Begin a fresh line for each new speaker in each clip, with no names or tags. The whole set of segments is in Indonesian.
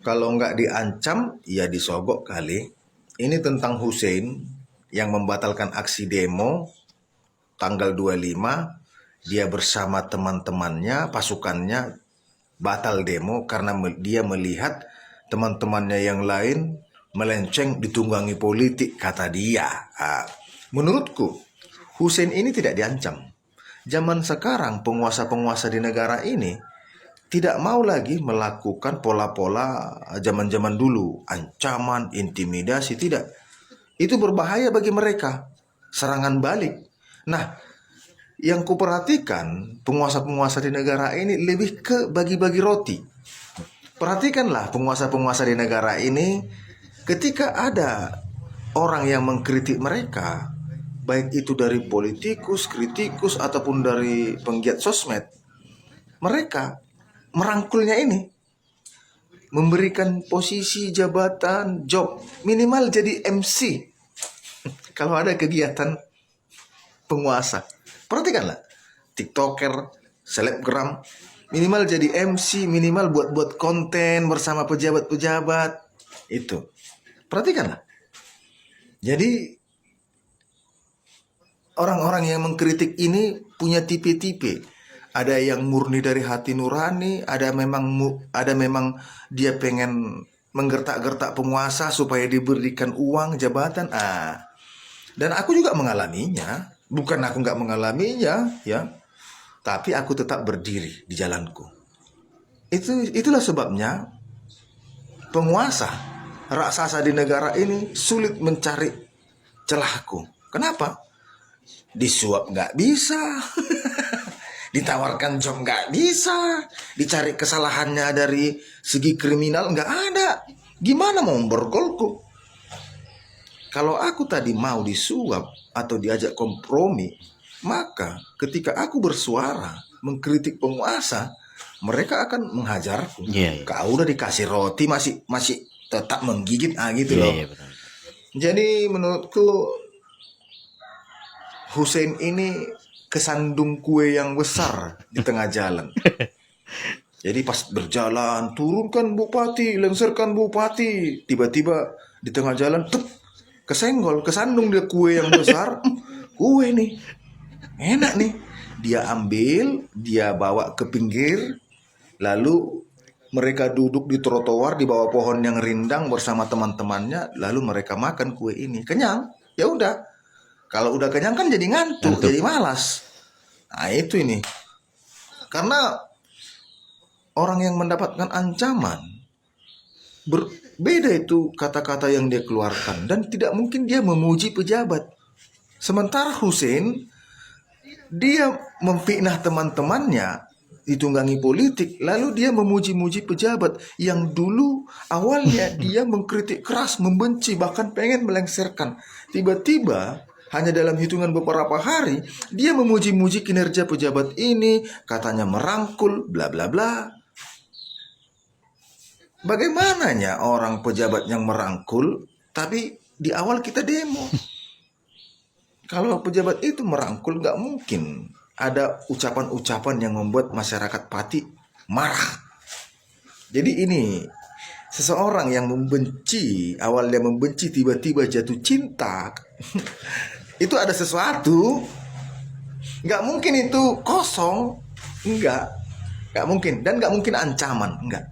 Kalau nggak diancam, ya disogok kali. Ini tentang Hussein yang membatalkan aksi demo tanggal 25. Dia bersama teman-temannya, pasukannya batal demo karena dia melihat teman-temannya yang lain melenceng ditunggangi politik, kata dia. Menurutku, Hussein ini tidak diancam. Zaman sekarang penguasa-penguasa di negara ini tidak mau lagi melakukan pola-pola zaman-zaman dulu, ancaman, intimidasi, tidak. Itu berbahaya bagi mereka. Serangan balik. Nah, yang kuperhatikan penguasa-penguasa di negara ini lebih ke bagi-bagi roti. Perhatikanlah penguasa-penguasa di negara ini, ketika ada orang yang mengkritik mereka, baik itu dari politikus, kritikus, ataupun dari penggiat sosmed, mereka merangkulnya ini, memberikan posisi, jabatan, job, minimal jadi MC kalau ada kegiatan penguasa. Perhatikanlah, TikToker, selebgram, minimal jadi MC, minimal buat-buat konten bersama pejabat-pejabat. Itu. Perhatikanlah. Jadi orang-orang yang mengkritik ini punya tipe-tipe. Ada yang murni dari hati nurani, ada memang dia pengen menggertak-gertak penguasa supaya diberikan uang, jabatan. Dan aku juga mengalaminya. Bukan aku nggak mengalaminya, ya. Tapi aku tetap berdiri di jalanku. Itulah sebabnya penguasa raksasa di negara ini sulit mencari celahku. Kenapa? Disuap nggak bisa, ditawarkan job nggak bisa, dicari kesalahannya dari segi kriminal nggak ada. Gimana mau bergolku? Kalau aku tadi mau disuap atau diajak kompromi, maka ketika aku bersuara mengkritik penguasa, mereka akan menghajarku.
Iya, iya.
Kau udah dikasih roti masih masih tetap menggigit, gitu
Iya,
loh.
iya, benar.
Jadi menurutku Hussein ini kesandung kue yang besar di tengah jalan. Jadi pas berjalan, turunkan bupati, lengserkan bupati. Tiba-tiba di tengah jalan, kesenggol, kesandung dia kue yang besar. Kue nih, enak nih. Dia ambil, dia bawa ke pinggir, lalu mereka duduk di trotoar di bawah pohon yang rindang bersama teman-temannya, lalu mereka makan kue ini. Kenyang, ya udah. Kalau udah kenyang kan jadi ngantuk,
Ngantuk.
jadi malas. Nah itu ini. Karena orang yang mendapatkan ancaman, berbeda itu kata-kata yang dia keluarkan. Dan tidak mungkin dia memuji pejabat. Sementara Hussein, dia memfitnah teman-temannya, ditunggangi politik, lalu dia memuji-muji pejabat yang dulu awalnya dia mengkritik keras, membenci, bahkan pengen melengsarkan. Tiba-tiba hanya dalam hitungan beberapa hari dia memuji-muji kinerja pejabat ini, katanya merangkul, bla bla bla. Bagaimananya orang pejabat yang merangkul, tapi di awal kita demo. Kalau pejabat itu merangkul, nggak mungkin ada ucapan-ucapan yang membuat masyarakat Pati marah. Jadi ini seseorang yang membenci, awalnya membenci, tiba-tiba jatuh cinta. Itu ada sesuatu. Nggak mungkin itu kosong. Nggak mungkin. Dan nggak mungkin ancaman. Nggak.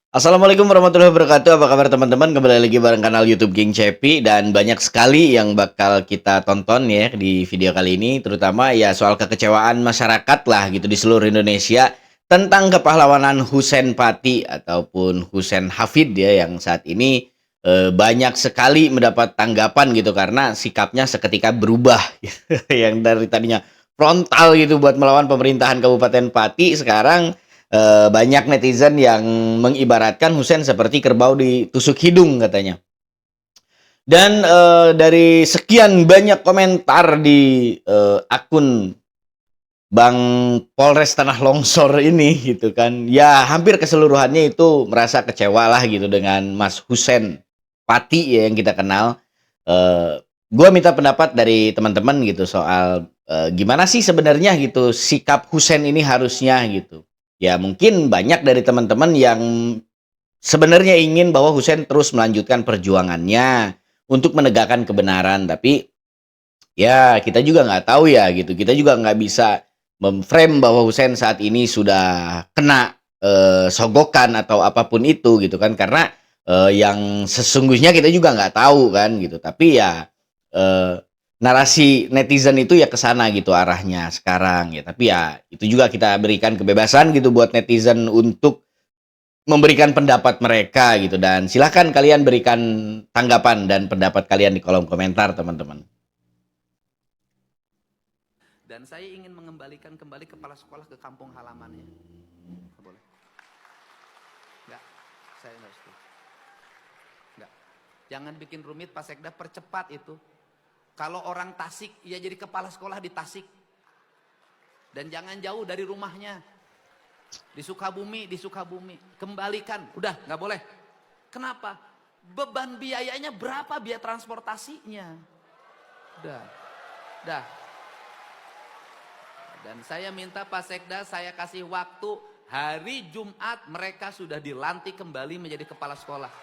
Assalamualaikum warahmatullahi wabarakatuh. Apa kabar teman-teman? Kembali lagi bareng kanal YouTube Ging Cepi, dan banyak sekali yang bakal kita tonton ya di video kali ini, terutama ya soal kekecewaan masyarakat lah gitu di seluruh Indonesia tentang kepahlawanan Hussein Pati ataupun Hussein Hafid ya, yang saat ini banyak sekali mendapat tanggapan gitu karena sikapnya seketika berubah yang dari tadinya frontal gitu buat melawan pemerintahan Kabupaten Pati, sekarang banyak netizen yang mengibaratkan Hussein seperti kerbau ditusuk hidung katanya. Dan dari sekian banyak komentar di akun Bang Polres Tanah Longsor ini gitu kan, ya hampir keseluruhannya itu merasa kecewa lah gitu dengan Mas Hussein Pati ya yang kita kenal. Gue minta pendapat dari teman-teman gitu soal gimana sih sebenarnya gitu sikap Hussein ini harusnya gitu. Ya mungkin banyak dari teman-teman yang sebenarnya ingin bahwa Hussein terus melanjutkan perjuangannya untuk menegakkan kebenaran, tapi ya kita juga nggak tahu ya gitu. Kita juga nggak bisa memframe bahwa Hussein saat ini sudah kena sogokan atau apapun itu gitu kan, karena yang sesungguhnya kita juga nggak tahu kan gitu. Tapi ya eh, narasi netizen itu ya ke sana gitu arahnya sekarang ya. Tapi ya itu juga kita berikan kebebasan gitu buat netizen untuk memberikan pendapat mereka gitu, dan silahkan kalian berikan tanggapan dan pendapat kalian di kolom komentar teman-teman.
Dan saya ingin mengembalikan kembali kepala sekolah ke kampung halamannya. Nggak boleh. Enggak, saya nggak setuju. Enggak. Jangan bikin rumit Pak Sekda, percepat itu. Kalau orang Tasik, ya jadi kepala sekolah di Tasik. Dan jangan jauh dari rumahnya. Di Sukabumi. Kembalikan, udah nggak boleh. Kenapa? Beban biayanya berapa biaya transportasinya? Dah. Dan saya minta Pak Sekda, saya kasih waktu hari Jumat mereka sudah dilantik kembali menjadi kepala sekolah.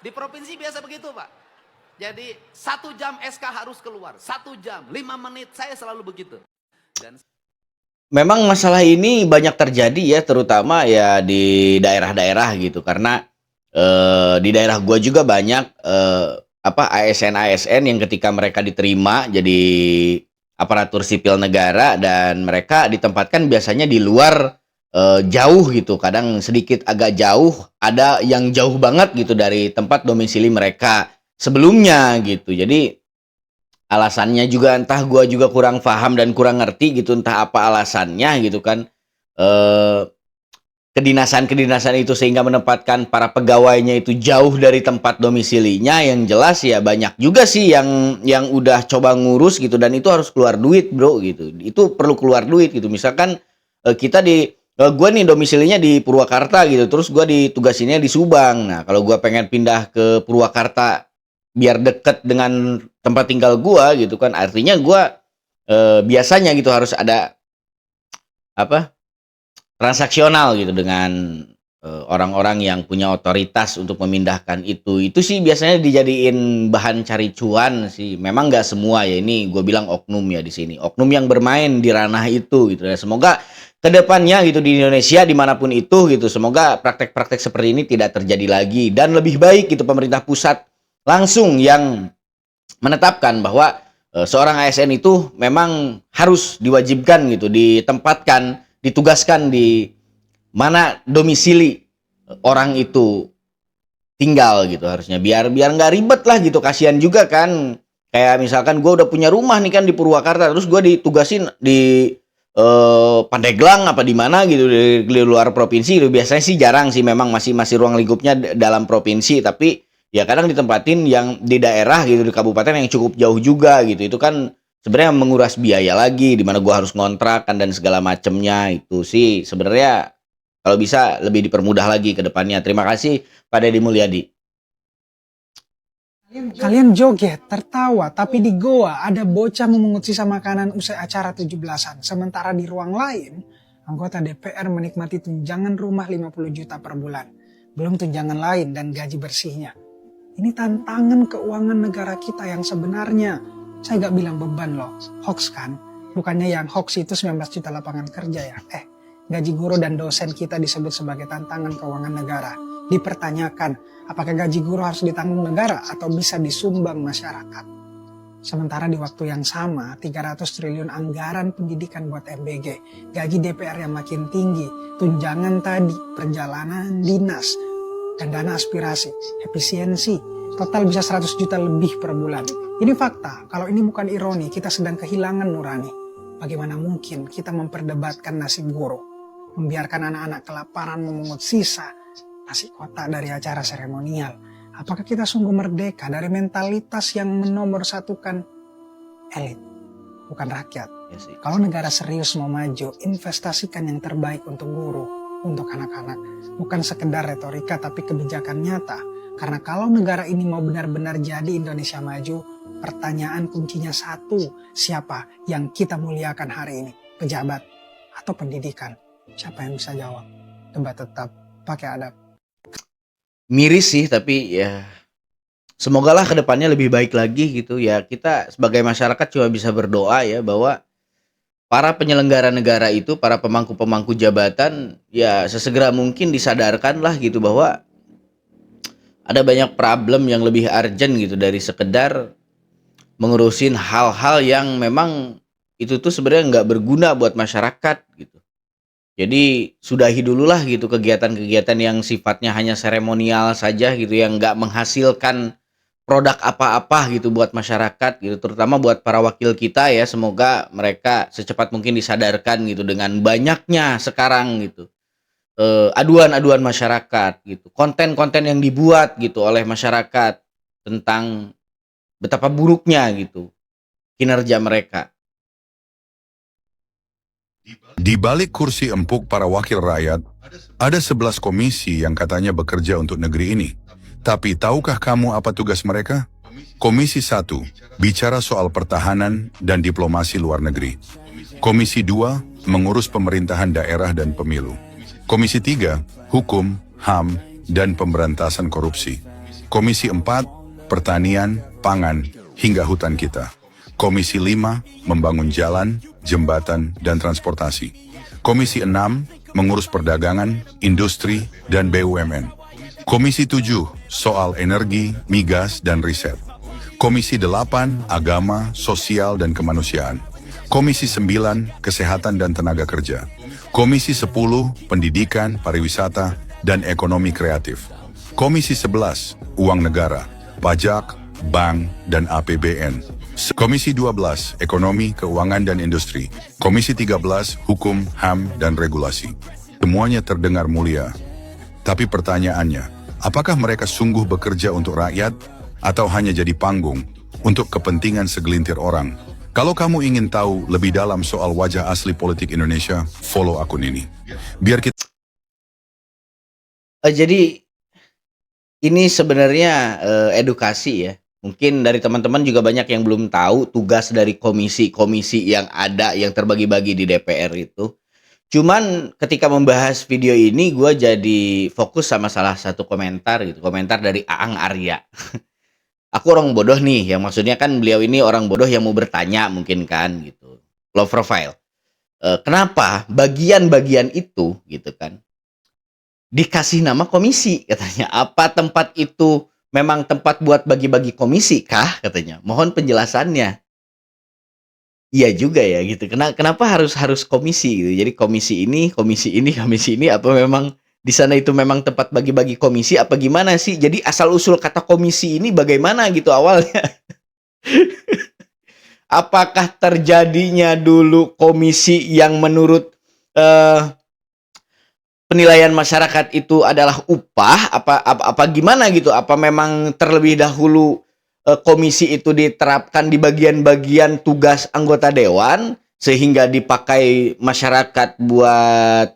Di provinsi biasa begitu Pak. Jadi 1 jam SK harus keluar, 1 jam, 5 menit, saya selalu begitu. Dan
Memang masalah ini banyak terjadi ya, terutama ya di daerah-daerah gitu, karena di daerah gua juga banyak ASN-ASN yang ketika mereka diterima jadi aparatur sipil negara dan mereka ditempatkan biasanya di luar jauh gitu, kadang sedikit agak jauh, ada yang jauh banget gitu dari tempat domisili mereka sebelumnya gitu. Jadi alasannya juga entah gua juga kurang paham dan kurang ngerti gitu, entah apa alasannya gitu kan. Kedinasan-kedinasan itu sehingga menempatkan para pegawainya itu jauh dari tempat domisilinya. Yang jelas ya banyak juga sih yang udah coba ngurus gitu, dan itu harus keluar duit bro gitu. Itu perlu keluar duit gitu. Misalkan gue nih domisilinya di Purwakarta gitu, terus gue ditugasinnya di Subang. Nah kalau gue pengen pindah ke Purwakarta biar deket dengan tempat tinggal gue gitu kan, artinya gue biasanya gitu harus ada transaksional gitu dengan orang-orang yang punya otoritas untuk memindahkan itu. Itu sih biasanya dijadiin bahan cari cuan sih. Memang nggak semua ya, ini gue bilang oknum ya di sini. Oknum yang bermain di ranah itu gitu. Ya, semoga kedepannya gitu di Indonesia dimanapun itu gitu, semoga praktek-praktek seperti ini tidak terjadi lagi, dan lebih baik gitu pemerintah pusat langsung yang menetapkan bahwa seorang ASN itu memang harus diwajibkan gitu ditempatkan, ditugaskan di mana domisili orang itu tinggal gitu, harusnya biar nggak ribet lah gitu. Kasihan juga kan, kayak misalkan gue udah punya rumah nih kan di Purwakarta, terus gue ditugasin di Pandeglang apa di mana gitu di luar provinsi. Biasanya sih jarang sih, memang masih ruang lingkupnya dalam provinsi, tapi ya kadang ditempatin yang di daerah gitu, di kabupaten yang cukup jauh juga gitu. Itu kan sebenarnya menguras biaya lagi, di mana gua harus ngontrakkan dan segala macemnya. Itu sih sebenarnya kalau bisa lebih dipermudah lagi ke depannya. Terima kasih Pak Deddy Mulyadi.
Kalian joget, tertawa, tapi di goa ada bocah memungut sisa makanan usai acara 17-an. Sementara di ruang lain, anggota DPR menikmati tunjangan rumah 50 juta per bulan. Belum tunjangan lain dan gaji bersihnya. Ini tantangan keuangan negara kita yang sebenarnya. Saya gak bilang beban loh, hoax kan? Bukannya yang hoax itu 19 juta lapangan kerja ya? Gaji guru dan dosen kita disebut sebagai tantangan keuangan negara. Dipertanyakan, apakah gaji guru harus ditanggung negara atau bisa disumbang masyarakat? Sementara di waktu yang sama, 300 triliun anggaran pendidikan buat MBG, gaji DPR yang makin tinggi, tunjangan tadi, perjalanan dinas, dan dana aspirasi, efisiensi, total bisa 100 juta lebih per bulan. Ini fakta, kalau ini bukan ironi, kita sedang kehilangan nurani. Bagaimana mungkin kita memperdebatkan nasib guru, membiarkan anak-anak kelaparan memungut sisa nasi kotak dari acara seremonial? Apakah kita sungguh merdeka dari mentalitas yang menomorsatukan elit, bukan rakyat?
Ya sih.
Kalau negara serius mau maju, investasikan yang terbaik untuk guru, untuk anak-anak. Bukan sekedar retorika, tapi kebijakan nyata. Karena kalau negara ini mau benar-benar jadi Indonesia maju, pertanyaan kuncinya satu, siapa yang kita muliakan hari ini? Pejabat atau pendidikan? Siapa yang bisa jawab? Debat tetap pakai adab.
Miris sih, tapi ya semogalah kedepannya lebih baik lagi gitu ya. Kita sebagai masyarakat cuma bisa berdoa ya bahwa para penyelenggara negara itu, para pemangku-pemangku jabatan ya sesegera mungkin disadarkan lah gitu bahwa ada banyak problem yang lebih urgent gitu dari sekedar mengurusin hal-hal yang memang itu tuh sebenarnya nggak berguna buat masyarakat gitu. Jadi sudahi dulu lah gitu kegiatan-kegiatan yang sifatnya hanya seremonial saja gitu, yang nggak menghasilkan produk apa-apa gitu buat masyarakat gitu, terutama buat para wakil kita ya. Semoga mereka secepat mungkin disadarkan gitu dengan banyaknya sekarang gitu aduan-aduan masyarakat gitu, konten-konten yang dibuat gitu oleh masyarakat tentang betapa buruknya gitu kinerja mereka.
Di balik kursi empuk para wakil rakyat, ada 11 komisi yang katanya bekerja untuk negeri ini. Tapi tahukah kamu apa tugas mereka? Komisi 1, bicara soal pertahanan dan diplomasi luar negeri. Komisi 2, mengurus pemerintahan daerah dan pemilu. Komisi 3, hukum, HAM, dan pemberantasan korupsi. Komisi 4, pertanian, pangan, hingga hutan kita. Komisi 5, membangun jalan, jembatan, dan transportasi. Komisi 6, mengurus perdagangan, industri, dan BUMN. Komisi 7, soal energi, migas, dan riset. Komisi 8, agama, sosial, dan kemanusiaan. Komisi 9, kesehatan dan tenaga kerja. Komisi 10, pendidikan, pariwisata, dan ekonomi kreatif. Komisi 11, uang negara, pajak, bank, dan APBN. Komisi 12, ekonomi, keuangan, dan industri. Komisi 13, hukum, HAM, dan regulasi. Semuanya terdengar mulia. Tapi pertanyaannya, apakah mereka sungguh bekerja untuk rakyat atau hanya jadi panggung untuk kepentingan segelintir orang? Kalau kamu ingin tahu lebih dalam soal wajah asli politik Indonesia, follow akun ini. Biar kita
Jadi ini sebenarnya edukasi ya. Mungkin dari teman-teman juga banyak yang belum tahu tugas dari komisi-komisi yang ada yang terbagi-bagi di DPR itu. Cuman ketika membahas video ini gue jadi fokus sama salah satu komentar gitu, komentar dari Aang Arya. Aku orang bodoh nih, yang maksudnya kan beliau ini orang bodoh yang mau bertanya mungkin kan gitu. Low profile. Kenapa bagian-bagian itu gitu kan dikasih nama komisi katanya? Apa tempat itu memang tempat buat bagi-bagi komisi kah katanya? Mohon penjelasannya. Iya juga ya gitu. Kenapa harus komisi gitu? Jadi komisi ini apa memang di sana itu memang tempat bagi-bagi komisi apa gimana sih? Jadi asal usul kata komisi ini bagaimana gitu awalnya? Apakah terjadinya dulu komisi yang menurut penilaian masyarakat itu adalah upah apa gimana gitu? Apa memang terlebih dahulu komisi itu diterapkan di bagian-bagian tugas anggota dewan sehingga dipakai masyarakat buat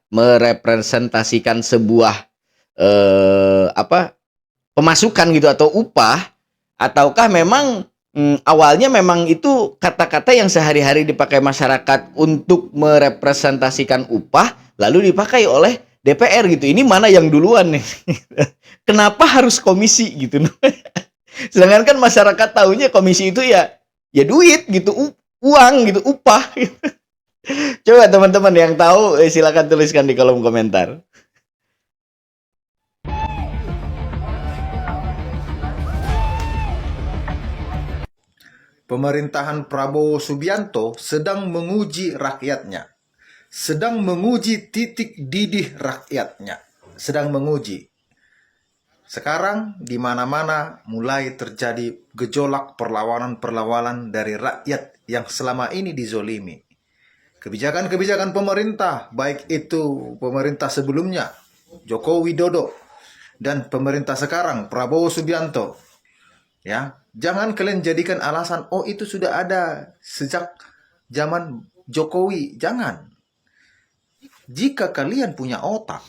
merepresentasikan sebuah pemasukan gitu atau upah, ataukah memang awalnya memang itu kata-kata yang sehari-hari dipakai masyarakat untuk merepresentasikan upah lalu dipakai oleh DPR gitu. Ini mana yang duluan nih? Kenapa harus komisi gitu? Sedangkan kan masyarakat tahunya komisi itu ya duit gitu, uang gitu, upah. Coba teman-teman yang tahu silakan tuliskan di kolom komentar.
Pemerintahan Prabowo Subianto sedang menguji rakyatnya, sedang menguji titik didih rakyatnya, sedang menguji. Sekarang di mana-mana mulai terjadi gejolak perlawanan-perlawanan dari rakyat yang selama ini dizolimi. Kebijakan-kebijakan pemerintah, baik itu pemerintah sebelumnya, Joko Widodo, dan pemerintah sekarang, Prabowo Subianto, ya, jangan kalian jadikan alasan, oh itu sudah ada sejak zaman Jokowi. Jangan. Jika kalian punya otak,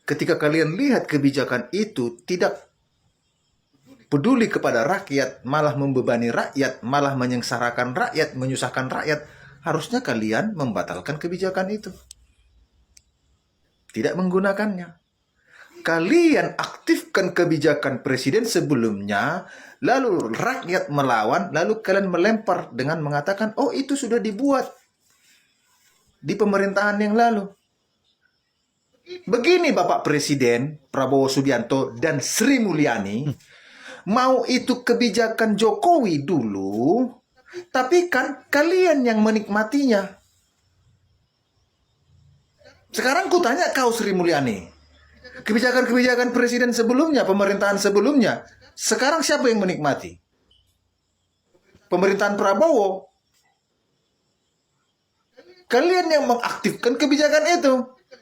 ketika kalian lihat kebijakan itu tidak peduli kepada rakyat, malah membebani rakyat, malah menyengsarakan rakyat, menyusahkan rakyat, harusnya kalian membatalkan kebijakan itu. Tidak menggunakannya. Kalian aktifkan kebijakan presiden sebelumnya, lalu rakyat melawan, lalu kalian melempar dengan mengatakan, oh itu sudah dibuat di pemerintahan yang lalu. Begini Bapak Presiden Prabowo Subianto dan Sri Mulyani, mau itu kebijakan Jokowi dulu, tapi kan kalian yang menikmatinya. Sekarang ku tanya kau Sri Mulyani, kebijakan-kebijakan presiden sebelumnya, pemerintahan sebelumnya, sekarang siapa yang menikmati? Pemerintahan Prabowo. Kalian yang mengaktifkan kebijakan itu,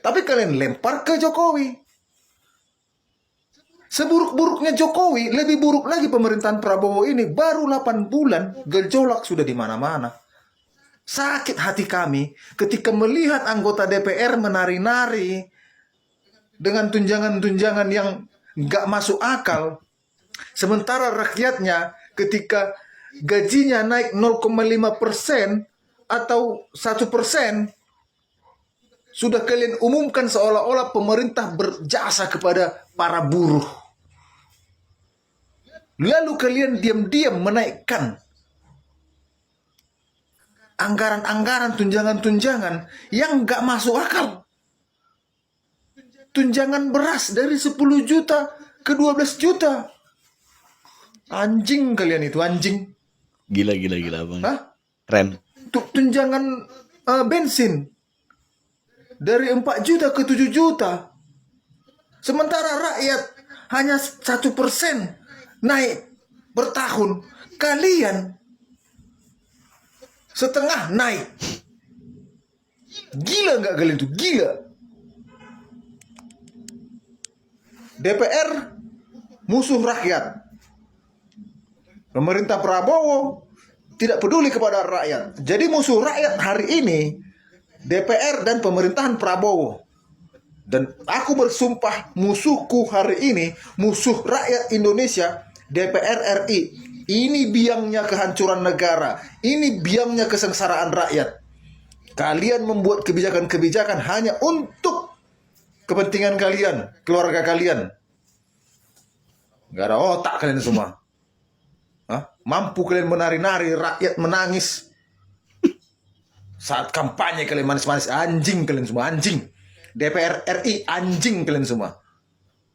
tapi kalian lempar ke Jokowi. Seburuk-buruknya Jokowi, lebih buruk lagi pemerintahan Prabowo ini. Baru 8 bulan, gejolak sudah di mana-mana. Sakit hati kami ketika melihat anggota DPR menari-nari dengan tunjangan-tunjangan yang nggak masuk akal. Sementara rakyatnya ketika gajinya naik 0,5% atau 1%, sudah kalian umumkan seolah-olah pemerintah berjasa kepada para buruh. Lalu kalian diam-diam menaikkan anggaran-anggaran, tunjangan-tunjangan yang nggak masuk akal. Tunjangan beras dari 10 juta ke 12 juta. Anjing kalian itu, anjing.
Gila Bang.
Hah?
Keren.
Tunjangan bensin dari 4 juta ke 7 juta. Sementara rakyat hanya 1% naik bertahun. Kalian setengah naik. Gila nggak kalian tuh? Gila. DPR musuh rakyat. Pemerintah Prabowo tidak peduli kepada rakyat. Jadi musuh rakyat hari ini DPR dan pemerintahan Prabowo. Dan aku bersumpah musuhku hari ini, musuh rakyat Indonesia, DPR RI. Ini biangnya kehancuran negara. Ini biangnya kesengsaraan rakyat. Kalian membuat kebijakan-kebijakan hanya untuk kepentingan kalian, keluarga kalian. Gak ada otak kalian semua. Hah? Mampu kalian menari-nari, rakyat menangis. Saat kampanye kalian manis-manis, anjing kalian semua, anjing. DPR RI, anjing kalian semua.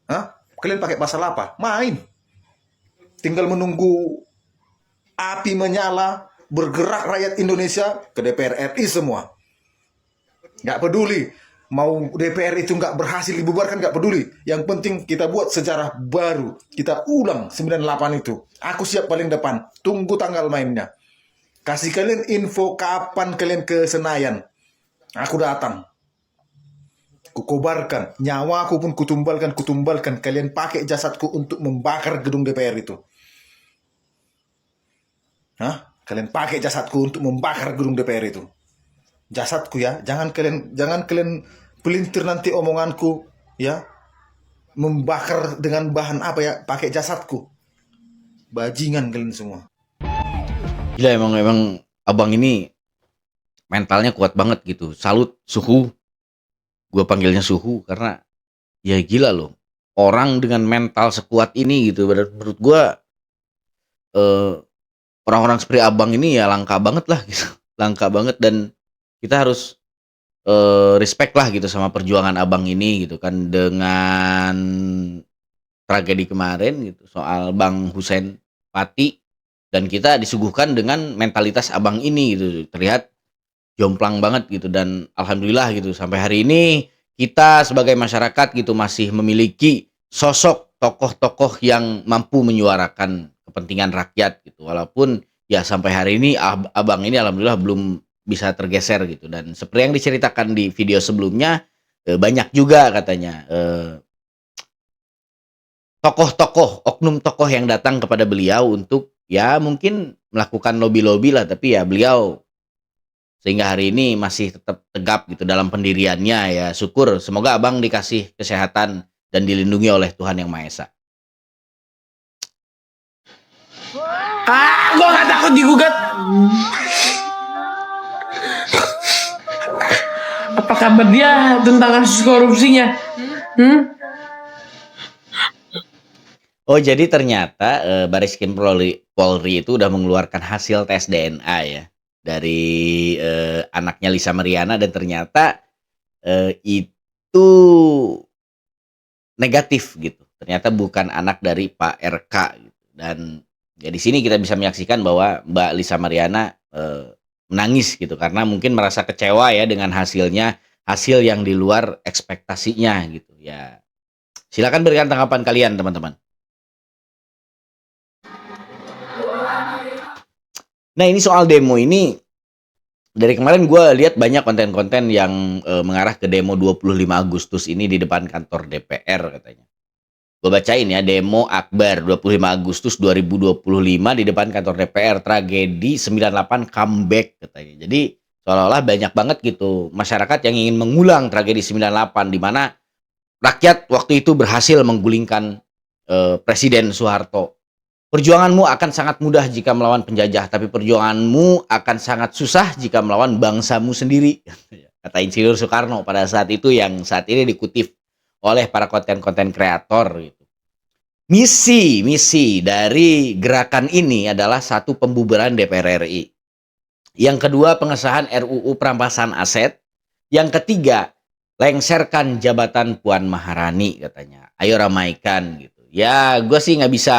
Hah? Kalian pakai pasal apa? Main. Tinggal menunggu api menyala, bergerak rakyat Indonesia ke DPR RI semua. Gak peduli. Mau DPR itu nggak berhasil dibubarkan, nggak peduli. Yang penting kita buat sejarah baru. Kita ulang 98 itu. Aku siap paling depan. Tunggu tanggal mainnya. Kasih kalian info kapan kalian ke Senayan. Aku datang. Kukobarkan. Nyawaku pun kutumbalkan. Kalian pakai jasadku untuk membakar gedung DPR itu. Hah? Kalian pakai jasadku untuk membakar gedung DPR itu. Jasadku ya, jangan kalian pelintir nanti omonganku ya. Membakar dengan bahan apa ya? Pakai jasadku. Bajingan kalian semua.
Gila emang abang ini mentalnya kuat banget gitu. Salut Suhu. Gua panggilnya Suhu karena ya gila loh. Orang dengan mental sekuat ini gitu. Menurut gua orang-orang seperti abang ini ya langka banget lah gitu. Langka banget dan kita harus respect lah gitu sama perjuangan abang ini gitu kan, dengan tragedi kemarin gitu soal Bang Hussein Pati, dan kita disuguhkan dengan mentalitas abang ini gitu, terlihat jomplang banget gitu. Dan alhamdulillah gitu sampai hari ini kita sebagai masyarakat gitu masih memiliki sosok tokoh-tokoh yang mampu menyuarakan kepentingan rakyat gitu, walaupun ya sampai hari ini abang ini alhamdulillah belum bisa tergeser gitu. Dan seperti yang diceritakan di video sebelumnya, banyak juga katanya tokoh-tokoh, oknum tokoh yang datang kepada beliau untuk ya mungkin melakukan lobby-lobby lah, tapi ya beliau sehingga hari ini masih tetap tegap gitu dalam pendiriannya. Ya syukur, semoga abang dikasih kesehatan dan dilindungi oleh Tuhan Yang Maha Esa.
Gua gak takut digugat. Apa kabar dia tentang kasus korupsinya?
Oh, jadi ternyata Baris Krim Polri itu udah mengeluarkan hasil tes DNA ya dari anaknya Lisa Mariana, dan ternyata itu negatif gitu. Ternyata bukan anak dari Pak RK gitu. Dan ya di sini kita bisa menyaksikan bahwa Mbak Lisa Mariana menangis gitu karena mungkin merasa kecewa ya dengan hasilnya, hasil yang di luar ekspektasinya gitu ya. Silakan berikan tanggapan kalian teman-teman. Nah, ini soal demo ini, dari kemarin gue lihat banyak konten-konten yang mengarah ke demo 25 Agustus ini di depan kantor DPR katanya. Gue bacain ya, demo Akbar 25 Agustus 2025 di depan kantor DPR, tragedi 98 comeback katanya. Jadi seolah-olah banyak banget gitu masyarakat yang ingin mengulang tragedi 98 di mana rakyat waktu itu berhasil menggulingkan Presiden Soeharto. Perjuanganmu akan sangat mudah jika melawan penjajah, tapi perjuanganmu akan sangat susah jika melawan bangsamu sendiri. Kata Insinyur Soekarno pada saat itu, yang saat ini dikutip oleh para konten-konten kreator gitu. Misi dari gerakan ini adalah satu, pembubaran DPR RI. Yang kedua, pengesahan RUU perampasan aset. Yang ketiga, lengserkan jabatan Puan Maharani katanya. Ayo ramaikan gitu. Ya, gue sih nggak bisa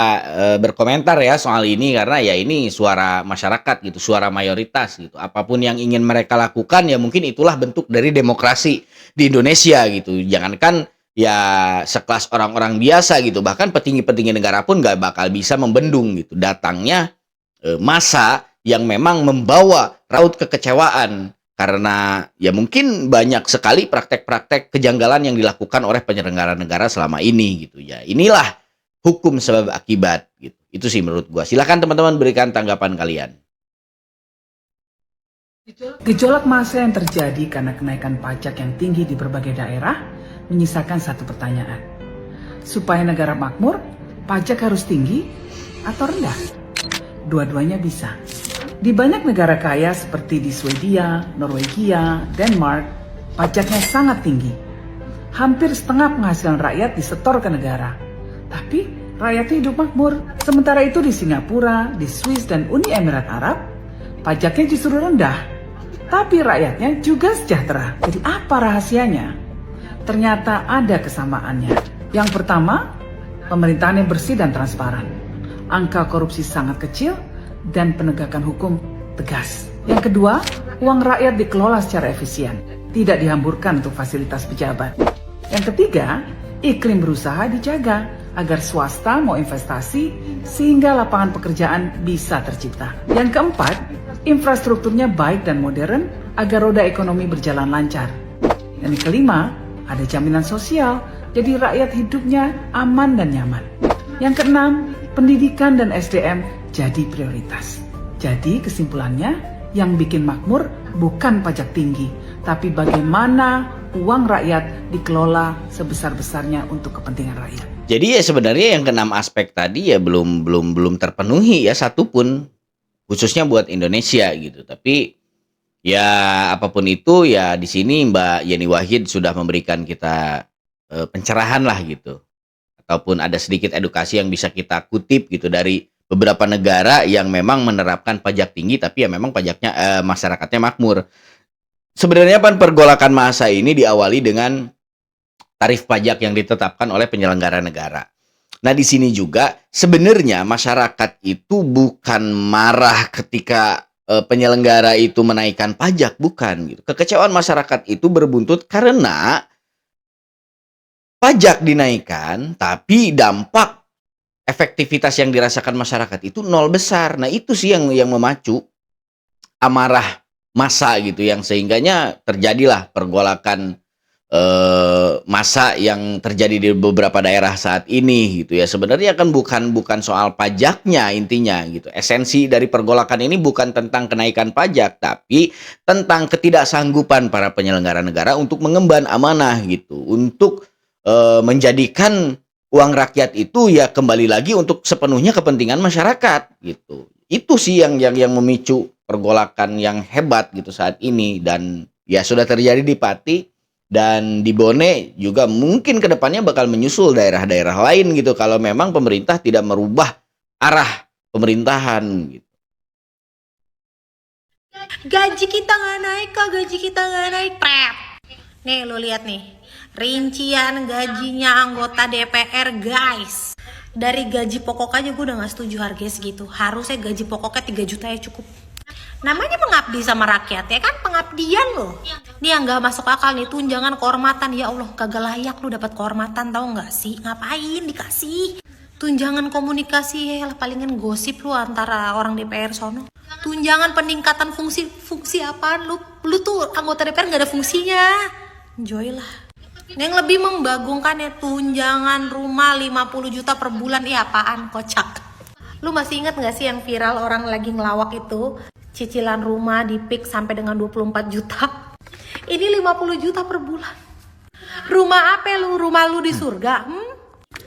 berkomentar ya soal ini karena ya ini suara masyarakat gitu, suara mayoritas gitu. Apapun yang ingin mereka lakukan ya mungkin itulah bentuk dari demokrasi di Indonesia gitu. Jangankan ya sekelas orang-orang biasa gitu, bahkan petinggi-petinggi negara pun nggak bakal bisa membendung gitu datangnya massa yang memang membawa raut kekecewaan karena ya mungkin banyak sekali praktek-praktek kejanggalan yang dilakukan oleh penyelenggara negara selama ini gitu ya. Inilah hukum sebab akibat gitu. Itu sih menurut gua. Silakan teman-teman berikan tanggapan kalian.
Gejolak massa yang terjadi karena kenaikan pajak yang tinggi di berbagai daerah menyisakan satu pertanyaan. Supaya negara makmur, pajak harus tinggi atau rendah? Dua-duanya bisa. Di banyak negara kaya seperti di Swedia, Norwegia, Denmark, pajaknya sangat tinggi. Hampir setengah penghasilan rakyat disetor ke negara. Tapi rakyatnya hidup makmur. Sementara itu di Singapura, di Swiss, dan Uni Emirat Arab, pajaknya justru rendah. Tapi rakyatnya juga sejahtera. Jadi apa rahasianya? Ternyata ada kesamaannya. Yang pertama, pemerintahan yang bersih dan transparan. Angka korupsi sangat kecil dan penegakan hukum tegas. Yang kedua, uang rakyat dikelola secara efisien, tidak dihamburkan untuk fasilitas pejabat. Yang ketiga, iklim berusaha dijaga agar swasta mau investasi sehingga lapangan pekerjaan bisa tercipta. Yang keempat, infrastrukturnya baik dan modern agar roda ekonomi berjalan lancar. Dan yang kelima, ada jaminan sosial, jadi rakyat hidupnya aman dan nyaman. Yang keenam, pendidikan dan SDM jadi prioritas. Jadi kesimpulannya, yang bikin makmur bukan pajak tinggi, tapi bagaimana uang rakyat dikelola sebesar-besarnya untuk kepentingan rakyat.
Jadi ya sebenarnya yang keenam aspek tadi ya belum terpenuhi ya satupun, khususnya buat Indonesia gitu. Tapi ya apapun itu ya di sini Mbak Yeni Wahid sudah memberikan kita pencerahan lah gitu. Ataupun ada sedikit edukasi yang bisa kita kutip gitu dari beberapa negara yang memang menerapkan pajak tinggi tapi ya memang pajaknya masyarakatnya makmur. Sebenarnya pergolakan massa ini diawali dengan tarif pajak yang ditetapkan oleh penyelenggara negara. Nah, di sini juga sebenarnya masyarakat itu bukan marah ketika penyelenggara itu menaikkan pajak, bukan gitu. Kekecewaan masyarakat itu berbuntut karena pajak dinaikkan tapi dampak efektivitas yang dirasakan masyarakat itu nol besar. Nah, itu sih yang memacu amarah massa gitu, yang sehingganya terjadilah pergolakan massa yang terjadi di beberapa daerah saat ini gitu ya. Sebenarnya kan bukan soal pajaknya intinya gitu. Esensi dari pergolakan ini bukan tentang kenaikan pajak, tapi tentang ketidaksanggupan para penyelenggara negara untuk mengemban amanah gitu, untuk menjadikan uang rakyat itu ya kembali lagi untuk sepenuhnya kepentingan masyarakat gitu. Itu sih yang memicu pergolakan yang hebat gitu saat ini. Dan Ya sudah terjadi di Pati dan di Bone juga mungkin kedepannya bakal menyusul daerah-daerah lain gitu kalau memang pemerintah tidak merubah arah pemerintahan gitu.
Gaji kita nggak naik kak, gaji kita nggak naik. Prep. Nih lo lihat nih, rincian gajinya anggota DPR guys. Dari gaji pokok aja gue udah nggak setuju harganya segitu. Harusnya gaji pokoknya 3 juta ya cukup. Namanya mengabdi sama rakyat ya kan, pengabdian loh. Nih yang nggak masuk akal nih, tunjangan kehormatan. Ya Allah, kagak layak lu dapat kehormatan, tahu nggak sih? Ngapain dikasih? Tunjangan komunikasi ya palingan gosip lu antara orang DPR sono. Tunjangan peningkatan fungsi apaan lu? Lu tuh anggota DPR nggak ada fungsinya. Enjoy lah. Yang lebih membagongkan ya tunjangan rumah 50 juta per bulan. Ya apaan, kocak. Lu masih ingat gak sih yang viral orang lagi ngelawak itu? Cicilan rumah di PIK sampai dengan 24 juta. Ini 50 juta per bulan. Rumah apa lu? Rumah lu di surga?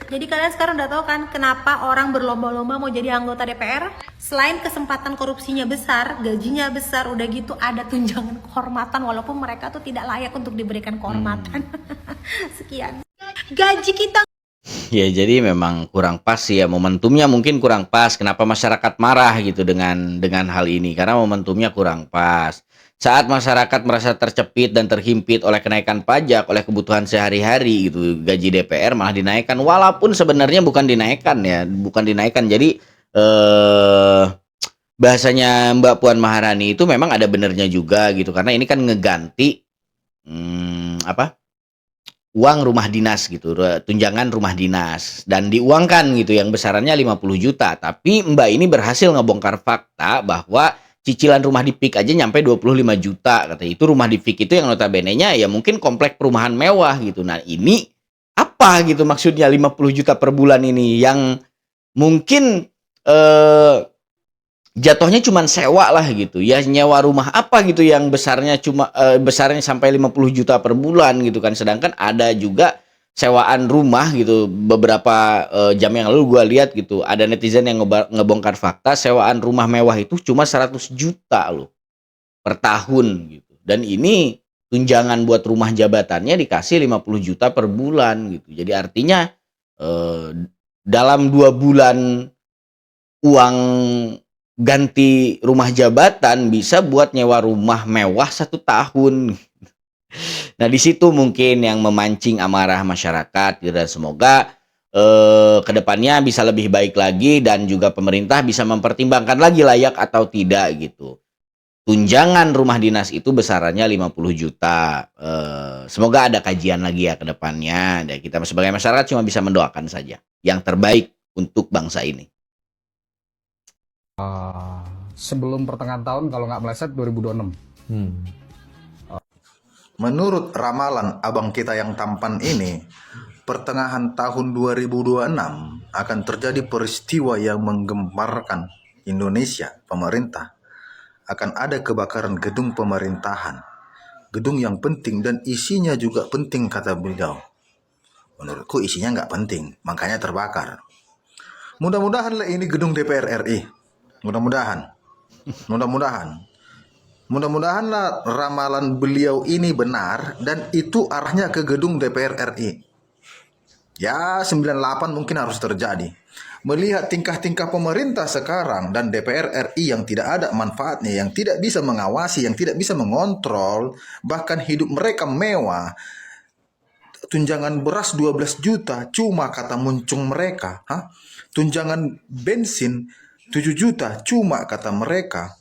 Jadi kalian sekarang udah tahu kan kenapa orang berlomba-lomba mau jadi anggota DPR? Selain kesempatan korupsinya besar, gajinya besar, udah gitu ada tunjangan kehormatan walaupun mereka tuh tidak layak untuk diberikan kehormatan. Sekian. Gaji kita.
Ya jadi memang kurang pas sih ya, momentumnya mungkin kurang pas. Kenapa masyarakat marah gitu dengan hal ini? Karena momentumnya kurang pas. Saat masyarakat merasa tercepit dan terhimpit oleh kenaikan pajak, oleh kebutuhan sehari-hari gitu, gaji DPR malah dinaikkan walaupun sebenarnya bukan dinaikkan ya, bukan dinaikkan. Jadi bahasanya Mbak Puan Maharani itu memang ada benernya juga gitu karena ini kan ngeganti uang rumah dinas gitu, tunjangan rumah dinas dan diuangkan gitu yang besarannya 50 juta. Tapi Mbak ini berhasil ngebongkar fakta bahwa cicilan rumah di PIK aja nyampe 25 juta katanya. Itu rumah di PIK itu yang notabene-nya ya mungkin komplek perumahan mewah gitu. Nah, ini apa gitu maksudnya 50 juta per bulan ini yang mungkin jatuhnya cuma sewa lah gitu. Ya nyewa rumah apa gitu yang besarnya besarnya sampai 50 juta per bulan gitu kan. Sedangkan ada juga sewaan rumah gitu beberapa jam yang lalu gue lihat gitu ada netizen yang ngebongkar fakta sewaan rumah mewah itu cuma 100 juta loh per tahun gitu dan ini tunjangan buat rumah jabatannya dikasih 50 juta per bulan gitu. Jadi artinya dalam 2 bulan uang ganti rumah jabatan bisa buat nyewa rumah mewah 1 tahun. Nah di situ mungkin yang memancing amarah masyarakat gitu, dan semoga kedepannya bisa lebih baik lagi dan juga pemerintah bisa mempertimbangkan lagi layak atau tidak gitu. Tunjangan rumah dinas itu besarannya 50 juta. Semoga ada kajian lagi ya kedepannya. Dan kita sebagai masyarakat cuma bisa mendoakan saja yang terbaik untuk bangsa ini.
Sebelum pertengahan tahun kalau nggak meleset 2026.
Menurut ramalan abang kita yang tampan ini, pertengahan tahun 2026 akan terjadi peristiwa yang menggemparkan Indonesia, pemerintah. Akan ada kebakaran gedung pemerintahan. Gedung yang penting dan isinya juga penting kata beliau. Menurutku isinya nggak penting, makanya terbakar. Mudah-mudahanlah ini gedung DPR RI. Mudah-mudahanlah ramalan beliau ini benar dan itu arahnya ke gedung DPR RI. Ya 98 mungkin harus terjadi. Melihat tingkah-tingkah pemerintah sekarang dan DPR RI yang tidak ada manfaatnya, yang tidak bisa mengawasi, yang tidak bisa mengontrol, bahkan hidup mereka mewah. Tunjangan beras 12 juta cuma kata muncung mereka. Tunjangan bensin 7 juta cuma kata mereka.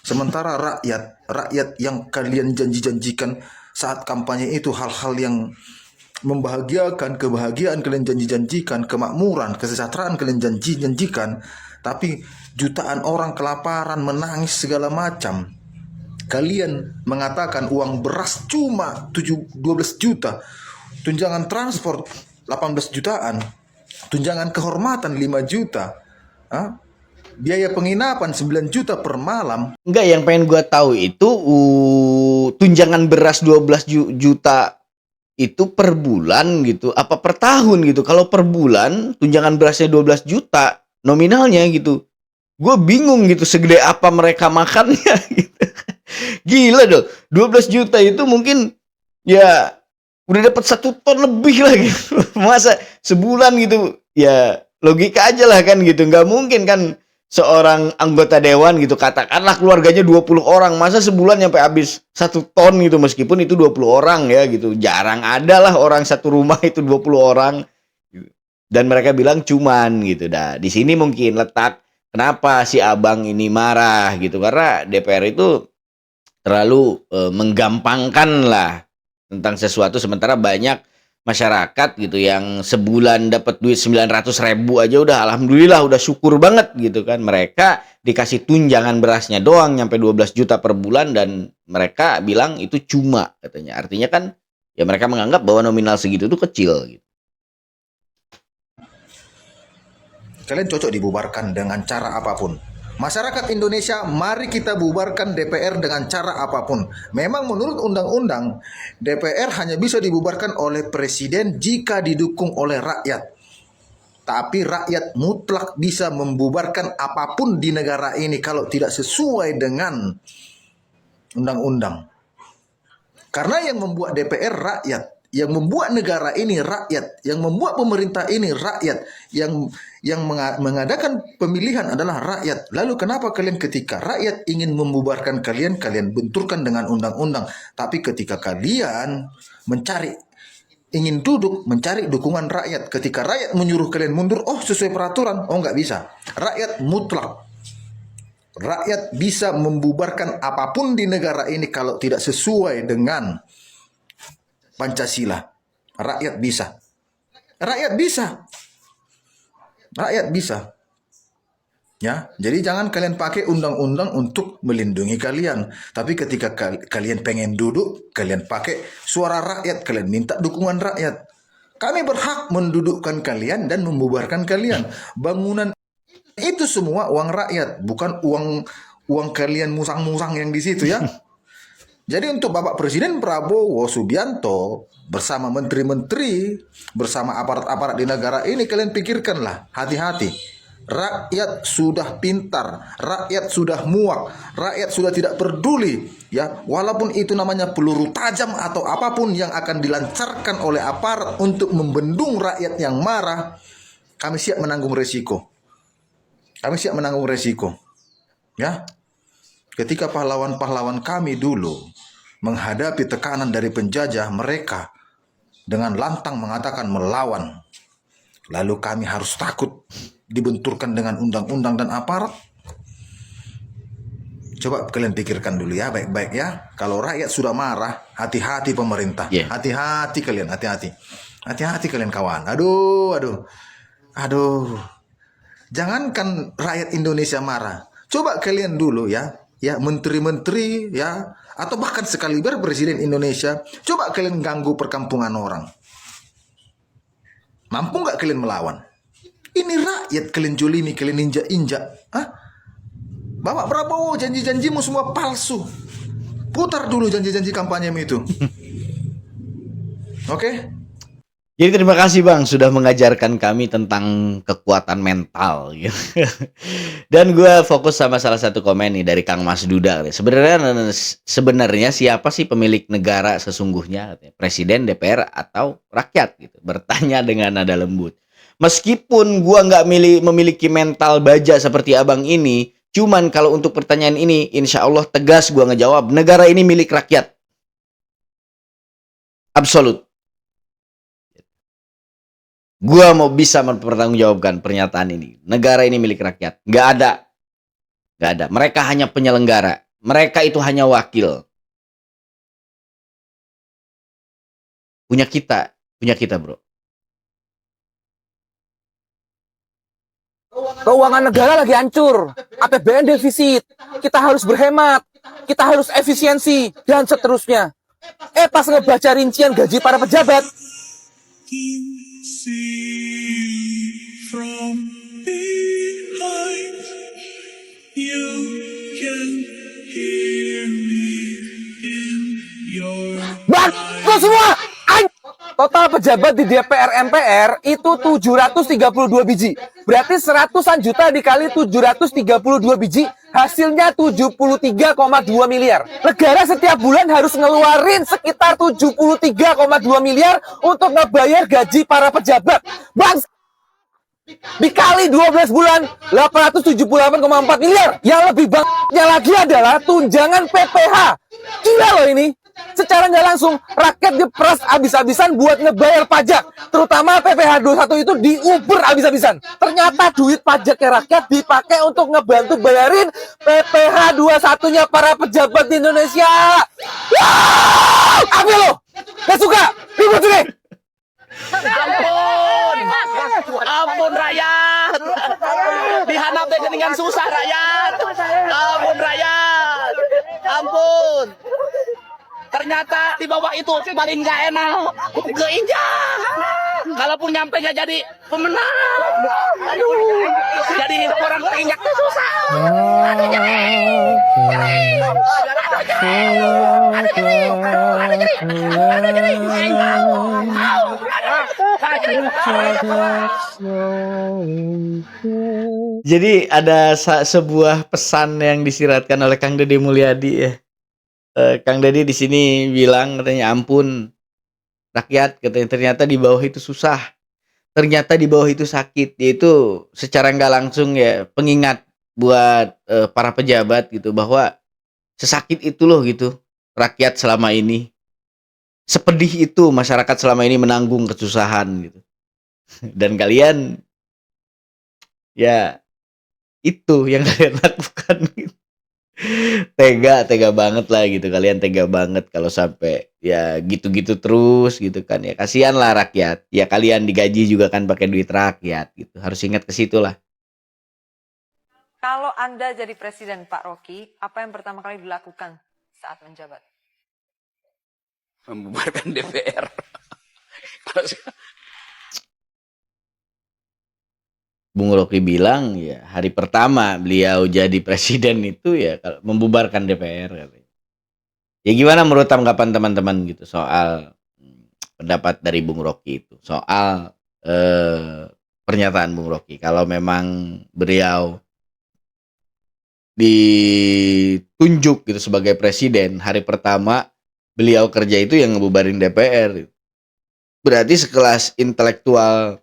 Sementara rakyat yang kalian janji-janjikan saat kampanye itu hal-hal yang membahagiakan, kebahagiaan kalian janji-janjikan, kemakmuran, kesejahteraan kalian janji-janjikan, tapi jutaan orang kelaparan, menangis segala macam. Kalian mengatakan uang beras cuma 12 juta, tunjangan transport 18 jutaan, tunjangan kehormatan 5 juta, biaya penginapan 9 juta per malam.
Enggak, yang pengen gue tahu itu tunjangan beras 12 juta itu per bulan gitu, apa per tahun gitu. Kalau per bulan tunjangan berasnya 12 juta nominalnya gitu. Gue bingung gitu segede apa mereka makannya gitu. Gila dong. 12 juta itu mungkin ya udah dapat 1 ton lebih lah gitu. Masa sebulan gitu. Ya logika aja lah kan gitu. Nggak mungkin kan seorang anggota dewan gitu, katakanlah keluarganya 20 orang, masa sebulan sampai habis 1 ton gitu, meskipun itu 20 orang ya gitu. Jarang ada lah orang satu rumah itu 20 orang. Dan mereka bilang cuman gitu. Dah, di sini mungkin letak kenapa si abang ini marah gitu, karena DPR itu terlalu menggampangkan lah tentang sesuatu, sementara banyak masyarakat gitu yang sebulan dapat duit 900.000 aja udah alhamdulillah, udah syukur banget gitu kan. Mereka dikasih tunjangan berasnya doang nyampe 12 juta per bulan dan mereka bilang itu cuma katanya. Artinya kan ya mereka menganggap bahwa nominal segitu tuh kecil gitu.
Kalian cocok dibubarkan dengan cara apapun. Masyarakat Indonesia, mari kita bubarkan DPR dengan cara apapun. Memang menurut undang-undang, DPR hanya bisa dibubarkan oleh presiden jika didukung oleh rakyat. Tapi rakyat mutlak bisa membubarkan apapun di negara ini kalau tidak sesuai dengan undang-undang. Karena yang membuat DPR rakyat, yang membuat negara ini rakyat, yang membuat pemerintah ini rakyat, yang mengadakan pemilihan adalah rakyat. Lalu kenapa kalian ketika rakyat ingin membubarkan kalian, kalian benturkan dengan undang-undang. Tapi ketika kalian ingin duduk mencari dukungan rakyat, ketika rakyat menyuruh kalian mundur, oh sesuai peraturan, oh nggak bisa. Rakyat mutlak. Rakyat bisa membubarkan apapun di negara ini kalau tidak sesuai dengan Pancasila. Rakyat bisa. Rakyat bisa. Rakyat bisa. Ya, jadi jangan kalian pakai undang-undang untuk melindungi kalian. Tapi ketika kalian pengen duduk, kalian pakai suara rakyat, kalian minta dukungan rakyat. Kami berhak mendudukkan kalian dan membubarkan kalian. Bangunan itu semua uang rakyat, bukan uang kalian musang-musang yang di situ ya. Jadi untuk Bapak Presiden Prabowo Subianto bersama menteri-menteri, bersama aparat-aparat di negara ini, kalian pikirkanlah, hati-hati. Rakyat sudah pintar, rakyat sudah muak, rakyat sudah tidak peduli ya, walaupun itu namanya peluru tajam atau apapun yang akan dilancarkan oleh aparat untuk membendung rakyat yang marah, kami siap menanggung resiko. Kami siap menanggung resiko. Ya. Ketika pahlawan-pahlawan kami dulu menghadapi tekanan dari penjajah, mereka dengan lantang mengatakan melawan. Lalu kami harus takut dibenturkan dengan undang-undang dan aparat. Coba kalian pikirkan dulu ya, baik-baik ya. Kalau rakyat sudah marah, hati-hati pemerintah.
Yeah.
Hati-hati kalian, hati-hati. Hati-hati kalian kawan. Aduh. Jangankan rakyat Indonesia marah. Coba kalian dulu ya menteri-menteri ya, atau bahkan sekaliber presiden Indonesia, coba kalian ganggu perkampungan orang. Mampu nggak kalian melawan? Ini rakyat kalian jolimi, kalian injak-injak. Bapak Prabowo, janji-janjimu semua palsu. Putar dulu janji-janji kampanyemu itu. Oke?
Jadi terima kasih Bang sudah mengajarkan kami tentang kekuatan mental gitu. Dan gue fokus sama salah satu komen nih dari Kang Mas Duda. Sebenarnya siapa sih pemilik negara sesungguhnya? Presiden, DPR, atau rakyat gitu. Bertanya dengan nada lembut. Meskipun gue nggak memiliki mental baja seperti abang ini, cuman kalau untuk pertanyaan ini, insya Allah tegas gue ngejawab, negara ini milik rakyat. Absolut. Gua mau bisa mempertanggungjawabkan pernyataan ini. Negara ini milik rakyat. Nggak ada. Mereka hanya penyelenggara. Mereka itu hanya wakil. Punya kita bro.
Keuangan negara lagi hancur. APBN defisit. Kita harus berhemat. Kita harus efisiensi. Dan seterusnya. Pas ngebaca rincian gaji para pejabat. Bang, lo semua! Total pejabat di DPR MPR itu 732 biji. Berarti 100-an juta dikali 732 biji, hasilnya 73,2 miliar. Negara setiap bulan harus ngeluarin sekitar 73,2 miliar untuk ngebayar gaji para pejabat. Bang, dikali 12 bulan, 878,4 miliar. Yang lebih bangnya lagi adalah tunjangan PPH. Gila loh ini. Secara nggak langsung, rakyat diperas abis-abisan buat ngebayar pajak. Terutama PPH 21 itu diuber abis-abisan. Ternyata duit pajaknya rakyat dipakai untuk ngebantu bayarin PPH 21-nya para pejabat di Indonesia. Wow! Apa lo? Gak suka? Ribut sini!
Ampun rakyat. Dihanap dengan susah rakyat. Ampun rakyat. Ampun. Ternyata di bawah itu paling gak enak. Keinjak. Kalaupun nyampe gak jadi pemenang. Aduh. Jadi orang keinjak itu susah.
Jadi ada sebuah pesan yang disiratkan oleh Kang Deddy Mulyadi ya. Kang Deddy di sini bilang katanya ampun rakyat, katanya ternyata di bawah itu susah. Ternyata di bawah itu sakit. Yaitu secara nggak langsung ya pengingat buat para pejabat gitu bahwa sesakit itu loh gitu rakyat selama ini. Sepedih itu masyarakat selama ini menanggung kesusahan gitu. Dan kalian ya itu yang kalian lakukan gitu. Tega banget lah gitu, kalian tega banget kalau sampai ya gitu-gitu terus gitu kan ya. Kasihan lah rakyat ya, kalian digaji juga kan pakai duit rakyat gitu, harus ingat ke situ lah.
Kalau Anda jadi presiden Pak Rocky, apa yang pertama kali dilakukan saat menjabat?
Membubarkan DPR.
Bung Rocky bilang ya hari pertama beliau jadi presiden itu ya membubarkan DPR katanya. Ya gimana menurut tanggapan teman-teman gitu soal pendapat dari Bung Rocky itu, soal pernyataan Bung Rocky kalau memang beliau ditunjuk gitu sebagai presiden, hari pertama beliau kerja itu yang ngebubarin DPR. Berarti sekelas intelektual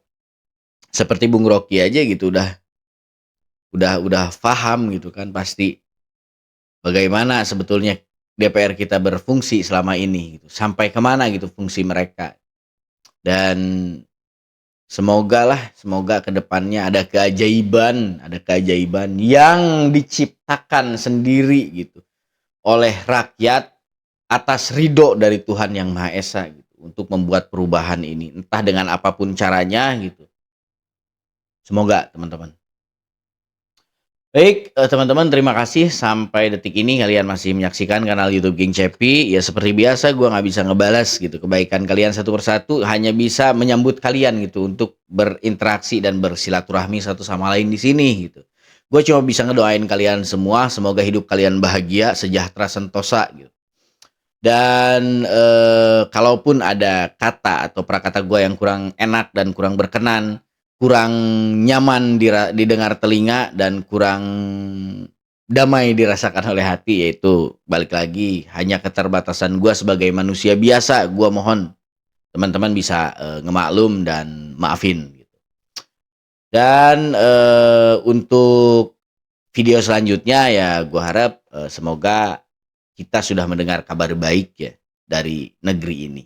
seperti Bung Rocky aja gitu udah paham gitu kan pasti bagaimana sebetulnya DPR kita berfungsi selama ini gitu. Sampai kemana gitu fungsi mereka. Dan semoga kedepannya ada keajaiban yang diciptakan sendiri gitu oleh rakyat atas ridho dari Tuhan Yang Maha Esa gitu untuk membuat perubahan ini, entah dengan apapun caranya gitu. Semoga teman-teman. Baik teman-teman, terima kasih sampai detik ini kalian masih menyaksikan kanal YouTube Geng Cepi. Ya seperti biasa gue nggak bisa ngebalas gitu kebaikan kalian satu persatu, hanya bisa menyambut kalian gitu untuk berinteraksi dan bersilaturahmi satu sama lain di sini gitu. Gue cuma bisa ngedoain kalian semua, semoga hidup kalian bahagia, sejahtera, sentosa gitu. Dan kalaupun ada kata atau prakata gue yang kurang enak dan kurang berkenan, kurang nyaman didengar telinga dan kurang damai dirasakan oleh hati, yaitu balik lagi hanya keterbatasan gue sebagai manusia biasa. Gue mohon teman-teman bisa ngemaklum dan maafin gitu. Dan untuk video selanjutnya ya gue harap semoga kita sudah mendengar kabar baik ya dari negeri ini,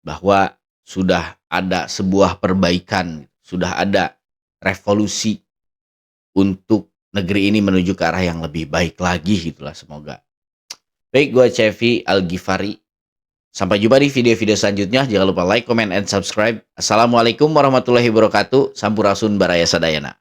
bahwa sudah ada sebuah perbaikan, sudah ada revolusi untuk negeri ini menuju ke arah yang lebih baik lagi gitulah semoga. Baik, gue Cevi Al-Ghifari. Sampai jumpa di video-video selanjutnya. Jangan lupa like, comment, and subscribe. Assalamualaikum warahmatullahi wabarakatuh. Sampurasun Baraya Sadayana.